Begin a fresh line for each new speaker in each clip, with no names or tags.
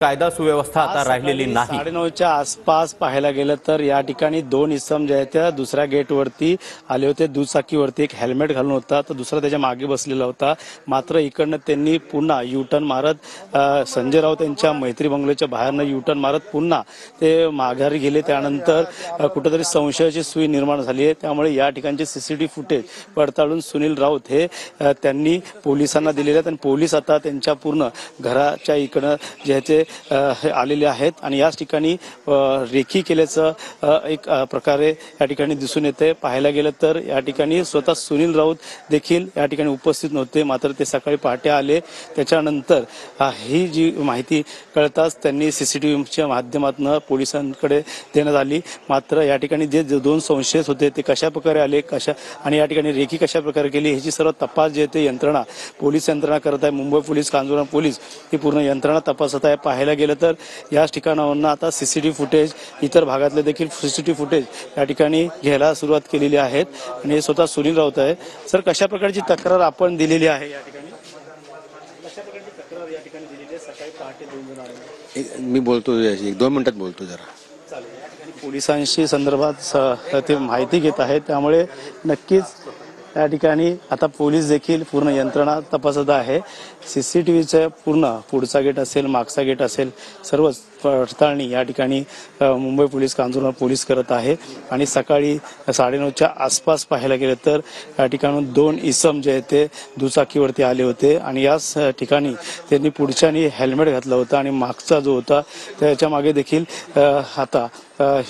कायदा सुव्यवस्था आता राहिलेली नाही।
9:30च्या आसपास पाहायला गेलं तर या ठिकाणी दोन इसम जे आहेत त्या दुसऱ्या गेटवरती आले होते। दुचाकीवरती एक हेल्मेट घालून होता तर दुसरा त्याच्या मागे बसलेला होता। मात्र इकडनं त्यांनी पुन्हा युटर्न मारत संजय राऊत यांच्या मैत्री बंगल्याच्या बाहेरनं युटर्न मारत पुन्हा ते माघारी गेले। त्यानंतर कुठेतरी संशयाची सुई निर्माण झाली आहे। त्यामुळे या ठिकाणचे सीसीटीव्ही फुटेज पडताळून सुनील राऊत हे त्यांनी पोलिसांना दिलेले आहेत आणि पोलीस आता त्यांच्या पूर्ण घराच्या इकडं जे ते आलेले आहेत आणि याच ठिकाणी रेखी केल्याचं एक प्रकारे या ठिकाणी दिसून येते। पाहायला गेलं तर या ठिकाणी स्वतः सुनील राऊत देखील या ठिकाणी उपस्थित नव्हते। मात्र ते सकाळी पहाटे आले। त्याच्यानंतर ही जी माहिती कळताच त्यांनी सीसीटीव्हीच्या माध्यमातून पोलिसांकडे देण्यात आली। मात्र या ठिकाणी जे दोन संशयित होते ते कशा प्रकारे आले आणि या ठिकाणी रेखी कशा प्रकारे केली ह्याची सर्व तपास जे ते यंत्रणा पोलीस यंत्रणा करत आहे। मुंबई पोलीस, कांजूरमार्ग पोलीस ही पूर्ण यंत्रणा तपासत आहे। पाहायला गेलं तर याच ठिकाणावरून आता सीसीटीव्ही फुटेज इतर भागातले देखील सीसीटीव्ही फुटेज या ठिकाणी घ्यायला सुरुवात केलेली आहेत आणि स्वतः सुनील राऊत आहे। सर, कशा प्रकारची तक्रार आपण दिलेली आहे या ठिकाणी? कशा प्रकारची तक्रार या ठिकाणी दिलेली आहे? सकाळी पहाटे 2 जण आले।
मी बोलतो, 1-2 मिनिटात बोलतो जरा।
चालेल। या ठिकाणी पोलिसांशी संदर्भात ते माहिती घेत आहेत। त्यामुळे नक्कीच या ठिकाणी आता पोलीस देखील पूर्ण यंत्रणा तपासत आहे। सीसीटीव्हीचं पूर्ण पुढचा गेट असेल, मागचा गेट असेल, सर्वच पडताळणी या ठिकाणी मुंबई पोलीस, कांजूरमार्ग पोलीस करत आहे। आणि सकाळी 9:30च्या आसपास पाहायला गेलं तर या ठिकाणी 2 इसम जे आहेत ते दुचाकीवरती आले होते आणि याच ठिकाणी त्यांनी पुढच्यानी हेल्मेट घातलं होतं आणि मागचा जो होता त्याच्या मागे देखील आता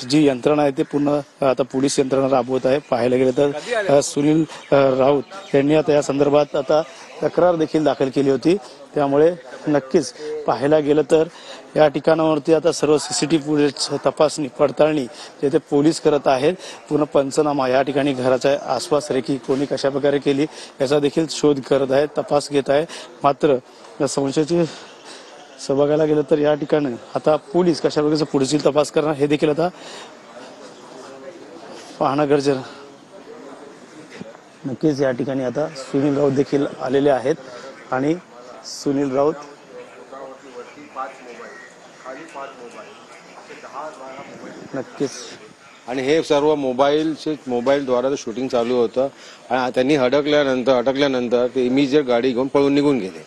जी यंत्रणा आहे ते पूर्ण आता पोलीस यंत्रणा राबवत आहे। पाहायला गेलं तर सुनील राऊत यांनी आता या संदर्भात आता तक्रार देखील दाखल केली होती। त्यामुळे नक्कीच पाहायला गेलं तर या ठिकाणावरती आता सर्व सीसीटीव्ही फुटेज तपासणी पडताळणी जे ते पोलीस करत आहेत। पूर्ण पंचनामा या ठिकाणी घराच्या आसपास रेखी कोणी कशा प्रकारे केली याचा देखील शोध करत आहे, तपास घेत आहे। मात्र संशयाची बघायला गेलं तर या ठिकाणी आता पोलीस कशा प्रकारचा पुढील तपास करणार हे देखील आता पाहणं गरजेचं। नक्कीच या ठिकाणी आता सुनील राऊत देखील आलेले आहेत आणि सुनील राऊत नक्कीच
आणि हे सर्व मोबाईलद्वारे शूटिंग चालू होतं आणि त्यांनी अटकल्यानंतर ते इमिजिएट गाडी घेऊन पळून निघून गेले।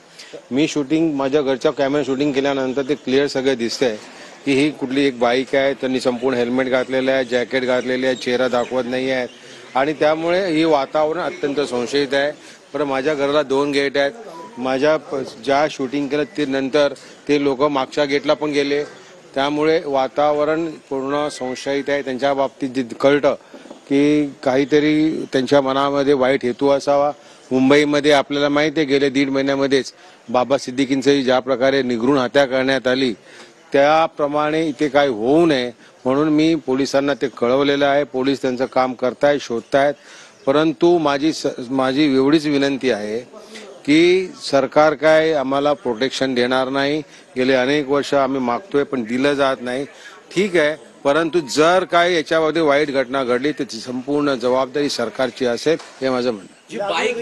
मी शूटिंग माझ्या घरच्या कॅमेरा शूटिंग केल्यानंतर ते क्लिअर सगळं दिसतंय की ही कुठली एक बाईक आहे। त्यांनी संपूर्ण हेल्मेट घातलेलं आहे, जॅकेट घातलेले आहे, चेहरा दाखवत नाही आहे आणि त्यामुळे ही वातावरण अत्यंत संशयित आहे। पण माझ्या घराला 2 गेट आहेत। माझ्या ज्या शूटिंग केलं ते नंतर ते लोक मागच्या गेटला पण गेले। त्यामुळे वातावरण पूर्ण संशयित आहे। त्यांच्या बाबतीत जे कळतं की काहीतरी त्यांच्या मनामध्ये वाईट हेतू असावा। मुंबईमध्ये आपल्याला माहिती आहे गेले 1.5 महिन्यामध्येच बाबा सिद्दीकींची ज्या प्रकारे निगरून हत्या करण्यात आली त्याप्रमाणे इथे काही होऊ नये म्हणून मी पोलिसांना ते कळवलेलं आहे। पोलीस त्यांचं काम करतायत, शोधतायत। परंतु माझी एवढीच विनंती आहे की सरकार काय आम्हाला प्रोटेक्शन देणार नाही। गेले अनेक वर्ष आम्ही मागतोय पण दिलं जात नाही, ठीक आहे। परंतु जर काय याच्यामध्ये वाईट घटना घडली त्याची संपूर्ण जबाबदारी सरकारची असेल हे माझं म्हणणं।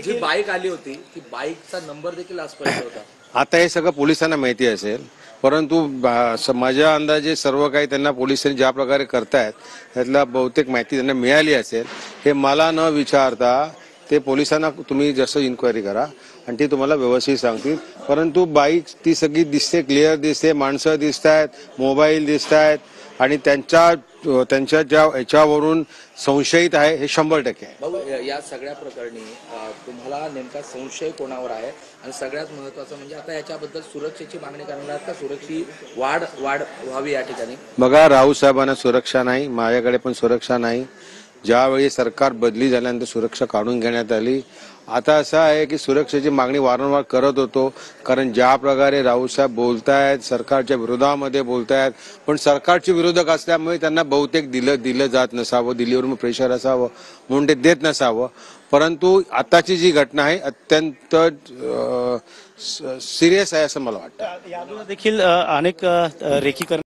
जी बाईक आली होती ती बाईकचा नंबर देखील अस्पष्ट होता।
आता हे सगळं पोलिसांना माहिती असेल, परंतु माझ्या अंदाजे सर्व काही त्यांना पोलिसांनी ज्या प्रकारे करतायत त्यातला बहुतेक माहिती त्यांना मिळाली असेल। हे मला न विचारता ते पोलिसांना तुम्ही जसं इन्क्वायरी करा आणि ते तुम्हाला व्यवस्थित सांगतील। परंतु बाईक ती सगळी दिसते, क्लिअर दिसते, माणसं दिसत आहेत, मोबाईल दिसत आहेत आणि त्यांच्या ज्या याच्यावरून संशयित आहे हे 100% आहे।
भाऊ, या सगळ्या प्रकरणी तुम्हाला नेमका संशय कोणावर आहे आणि सगळ्यात महत्त्वाचं म्हणजे आता याच्याबद्दल सुरक्षेची मागणी करणार आहात का? सुरक्षेची वाढ व्हावी या ठिकाणी?
बघा, राऊत साहेबांना सुरक्षा नाही, माझ्याकडे पण सुरक्षा नाही। ज्यावेळी सरकार बदली झाल्यानंतर सुरक्षा काढून घेण्यात आली। आता असं आहे की सुरक्षेची मागणी वारंवार करत होतो, कारण ज्या प्रकारे राऊत साहेब बोलतायत सरकारच्या विरोधामध्ये बोलतायत, पण सरकारचे विरोधक असल्यामुळे त्यांना बहुतेक दिलं जात नसावं, दिल्लीवरून प्रेशर असावं म्हणून ते देत नसावं। परंतु आताची जी घटना आहे अत्यंत सिरियस आहे असं मला वाटतं।
यादून देखील अनेक रेखीकरण